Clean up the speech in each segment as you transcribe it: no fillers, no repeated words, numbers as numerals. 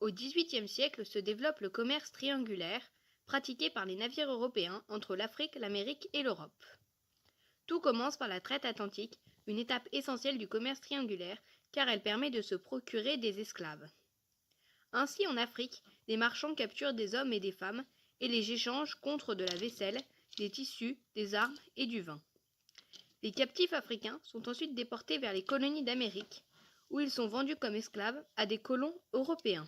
Au XVIIIe siècle se développe le commerce triangulaire, pratiqué par les navires européens entre l'Afrique, l'Amérique et l'Europe. Tout commence par la traite atlantique, une étape essentielle du commerce triangulaire, car elle permet de se procurer des esclaves. Ainsi, en Afrique, des marchands capturent des hommes et des femmes et les échangent contre de la vaisselle, des tissus, des armes et du vin. Les captifs africains sont ensuite déportés vers les colonies d'Amérique, où ils sont vendus comme esclaves à des colons européens.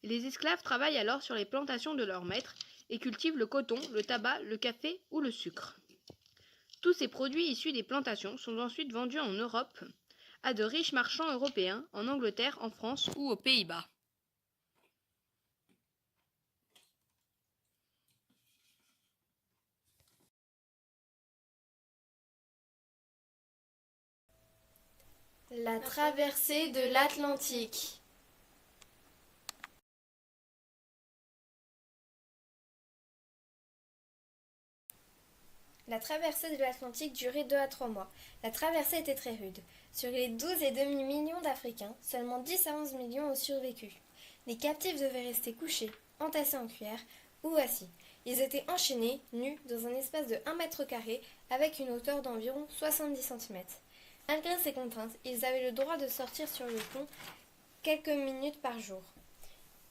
Les esclaves travaillent alors sur les plantations de leurs maîtres et cultivent le coton, le tabac, le café ou le sucre. Tous ces produits issus des plantations sont ensuite vendus en Europe à de riches marchands européens, en Angleterre, en France ou aux Pays-Bas. La traversée de l'Atlantique. La traversée de l'Atlantique durait 2 à 3 mois. La traversée était très rude. Sur les 12,5 millions d'Africains, seulement 10 à 11 millions ont survécu. Les captifs devaient rester couchés, entassés en cuillère ou assis. Ils étaient enchaînés, nus, dans un espace de 1 mètre carré avec une hauteur d'environ 70 cm. Malgré ces contraintes, ils avaient le droit de sortir sur le pont quelques minutes par jour.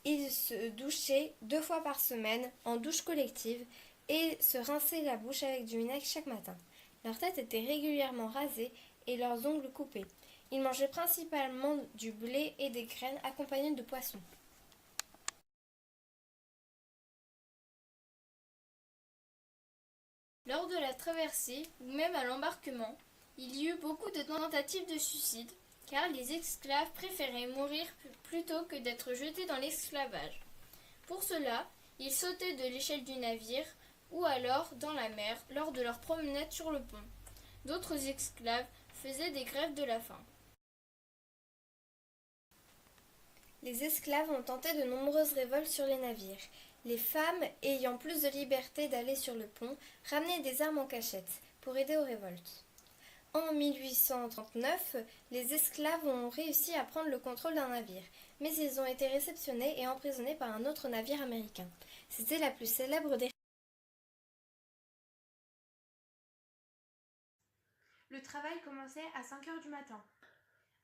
Ils se douchaient 2 fois par semaine en douche collective et se rinçaient la bouche avec du vinaigre chaque matin. Leur tête était régulièrement rasée et leurs ongles coupés. Ils mangeaient principalement du blé et des graines accompagnées de poissons. Lors de la traversée, ou même à l'embarquement, il y eut beaucoup de tentatives de suicide, car les esclaves préféraient mourir plutôt que d'être jetés dans l'esclavage. Pour cela, ils sautaient de l'échelle du navire ou alors dans la mer lors de leur promenade sur le pont. D'autres esclaves faisaient des grèves de la faim. Les esclaves ont tenté de nombreuses révoltes sur les navires. Les femmes, ayant plus de liberté d'aller sur le pont, ramenaient des armes en cachette pour aider aux révoltes. En 1839, les esclaves ont réussi à prendre le contrôle d'un navire, mais ils ont été réceptionnés et emprisonnés par un autre navire américain. C'était la plus célèbre des... Le travail commençait à 5 heures du matin.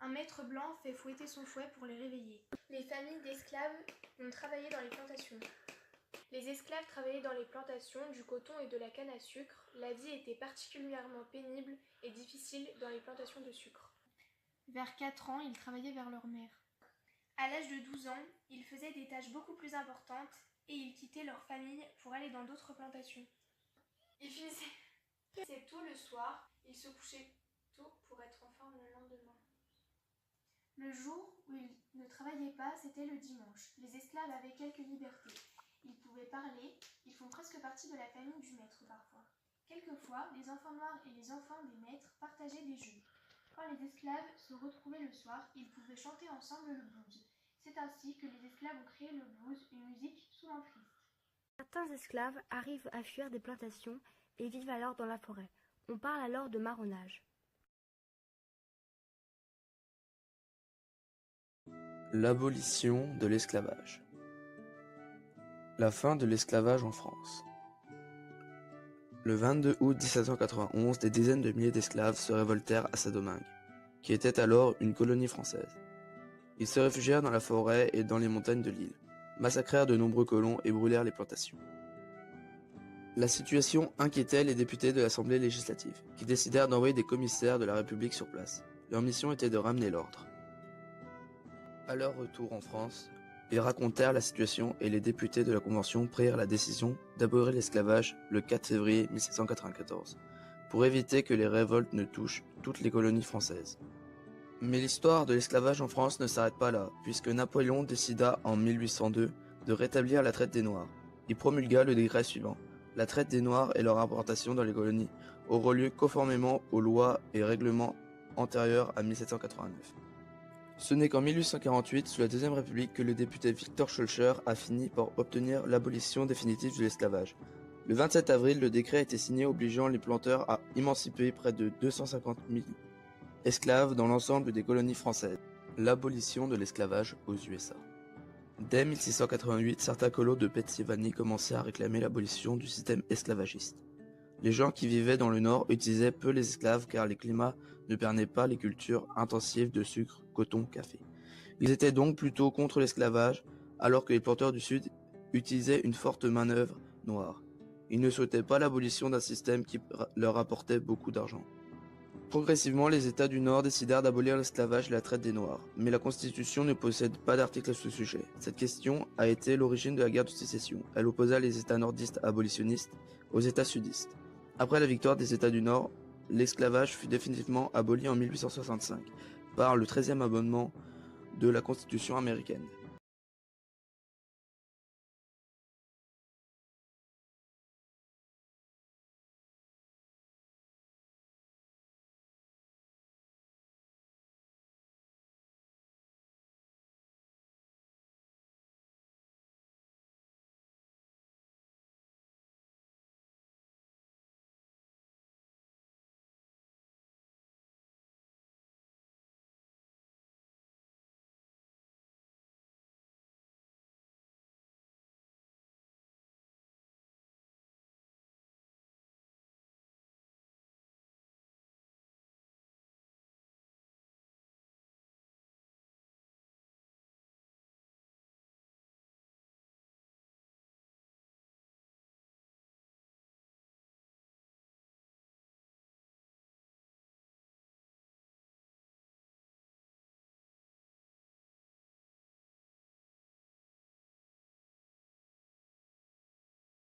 Un maître blanc fait fouetter son fouet pour les réveiller. Les familles d'esclaves ont travaillé dans les plantations. Les esclaves travaillaient dans les plantations du coton et de la canne à sucre. La vie était particulièrement pénible et difficile dans les plantations de sucre. Vers 4 ans, ils travaillaient vers leur mère. À l'âge de 12 ans, ils faisaient des tâches beaucoup plus importantes et ils quittaient leur famille pour aller dans d'autres plantations. Ils finissaient tôt le soir, ils se couchaient tôt pour être en forme le lendemain. Le jour où ils ne travaillaient pas, c'était le dimanche. Les esclaves avaient quelques libertés. Ils pouvaient parler, ils font presque partie de la famille du maître parfois. Quelquefois, les enfants noirs et les enfants des maîtres partageaient des jeux. Quand les esclaves se retrouvaient le soir, ils pouvaient chanter ensemble le blues. C'est ainsi que les esclaves ont créé le blues, une musique sous l'emprise. Certains esclaves arrivent à fuir des plantations et vivent alors dans la forêt. On parle alors de marronnage. L'abolition de l'esclavage. La fin de l'esclavage en France. Le 22 août 1791, des dizaines de milliers d'esclaves se révoltèrent à Saint-Domingue, qui était alors une colonie française. Ils se réfugièrent dans la forêt et dans les montagnes de l'île, massacrèrent de nombreux colons et brûlèrent les plantations. La situation inquiétait les députés de l'Assemblée législative, qui décidèrent d'envoyer des commissaires de la République sur place. Leur mission était de ramener l'ordre. À leur retour en France, ils racontèrent la situation et les députés de la Convention prirent la décision d'abolir l'esclavage le 4 février 1794, pour éviter que les révoltes ne touchent toutes les colonies françaises. Mais l'histoire de l'esclavage en France ne s'arrête pas là, puisque Napoléon décida en 1802 de rétablir la traite des Noirs. Il promulgua le décret suivant. La traite des Noirs et leur importation dans les colonies auront lieu conformément aux lois et règlements antérieurs à 1789. Ce n'est qu'en 1848, sous la Deuxième République, que le député Victor Schœlcher a fini par obtenir l'abolition définitive de l'esclavage. Le 27 avril, le décret a été signé obligeant les planteurs à émanciper près de 250 000 esclaves dans l'ensemble des colonies françaises. L'abolition de l'esclavage aux USA. Dès 1688, certains colons de Pennsylvanie commençaient à réclamer l'abolition du système esclavagiste. Les gens qui vivaient dans le nord utilisaient peu les esclaves car les climats ne permettaient pas les cultures intensives de sucre, coton, café. Ils étaient donc plutôt contre l'esclavage, alors que les planteurs du sud utilisaient une forte main-d'œuvre noire. Ils ne souhaitaient pas l'abolition d'un système qui leur apportait beaucoup d'argent. Progressivement, les États du Nord décidèrent d'abolir l'esclavage et la traite des Noirs, mais la Constitution ne possède pas d'article à ce sujet. Cette question a été l'origine de la guerre de sécession. Elle opposa les États nordistes abolitionnistes aux États sudistes. Après la victoire des États du Nord, l'esclavage fut définitivement aboli en 1865 par le 13e amendement de la Constitution américaine.